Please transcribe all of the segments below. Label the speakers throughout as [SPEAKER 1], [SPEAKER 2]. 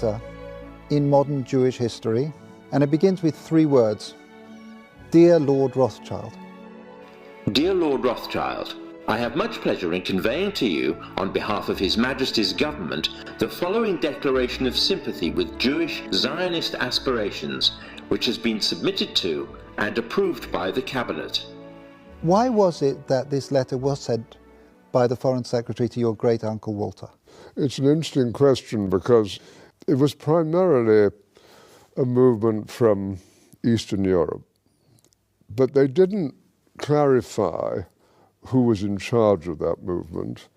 [SPEAKER 1] letter in modern Jewish history, and it begins with 3 words: Dear Lord Rothschild.
[SPEAKER 2] Dear Lord Rothschild, I have much pleasure in conveying to you, on behalf of His Majesty's government, the following declaration of sympathy with Jewish Zionist aspirations, which has been submitted to and approved by the Cabinet.
[SPEAKER 1] Why was it that this letter was sent by the Foreign Secretary to your great-uncle Walter?
[SPEAKER 3] It's an interesting question because it was primarily a movement from Eastern Europe, but they didn't clarify who was in charge of that movement.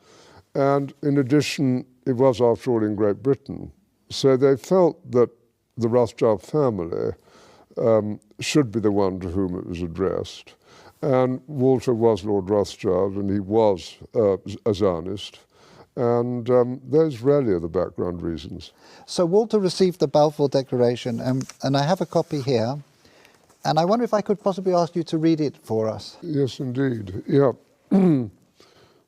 [SPEAKER 3] And in addition, it was, after all, in Great Britain. So they felt that the Rothschild family should be the one to whom it was addressed. And Walter was Lord Rothschild, and he was a Zionist. And those really are the background reasons.
[SPEAKER 1] So Walter received the Balfour Declaration, and I have a copy here. And I wonder if I could possibly ask you to read it for us.
[SPEAKER 3] Yes, indeed. Yeah. I'm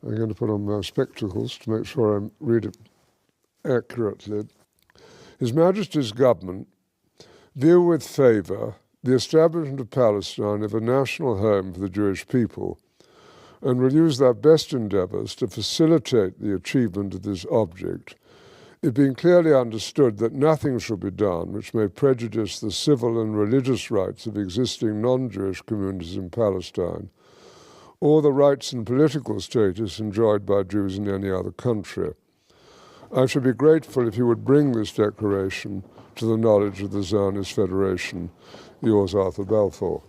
[SPEAKER 3] going to put on my spectacles to make sure I read it accurately. His Majesty's government view with favour the establishment of Palestine as a national home for the Jewish people, and will use their best endeavours to facilitate the achievement of this object, it being clearly understood that nothing shall be done which may prejudice the civil and religious rights of existing non-Jewish communities in Palestine, or the rights and political status enjoyed by Jews in any other country. I should be grateful if you would bring this declaration to the knowledge of the Zionist Federation. Yours, Arthur Balfour.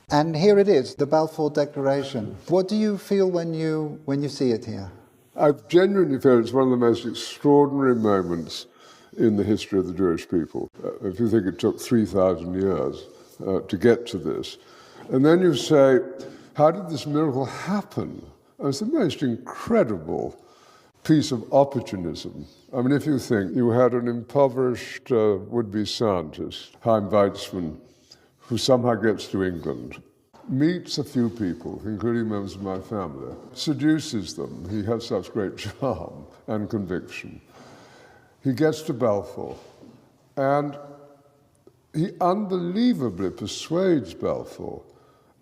[SPEAKER 1] And here it is, the Balfour Declaration. What do you feel when you see it here?
[SPEAKER 3] I genuinely feel it's one of the most extraordinary moments in the history of the Jewish people. If you think it took 3,000 years to get to this, and then you say, how did this miracle happen? It's the most incredible piece of opportunism. I mean, if you think you had an impoverished would-be scientist, Chaim Weizmann, who somehow gets to England, meets a few people, including members of my family, seduces them. He has such great charm and conviction. He gets to Balfour, and he unbelievably persuades Balfour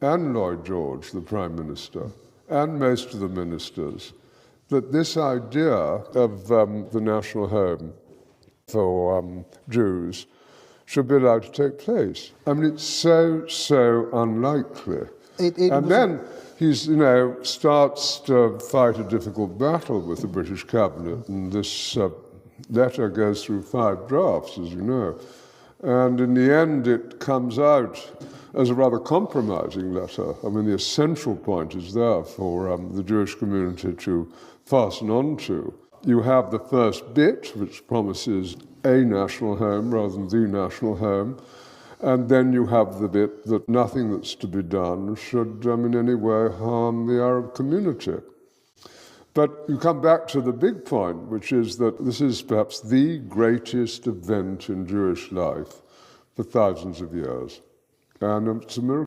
[SPEAKER 3] and Lloyd George, the Prime Minister, and most of the ministers, that this idea of the national home for Jews should be allowed to take place. I mean, it's so unlikely. And then he starts to fight a difficult battle with the British cabinet, and this letter goes through 5 drafts, as you know. And in the end, it comes out as a rather compromising letter. I mean, the essential point is there for the Jewish community to fasten on to. You have the first bit, which promises a national home rather than the national home, and then you have the bit that nothing that's to be done should in any way harm the Arab community. But you come back to the big point, which is that this is perhaps the greatest event in Jewish life for thousands of years. And it's a miracle.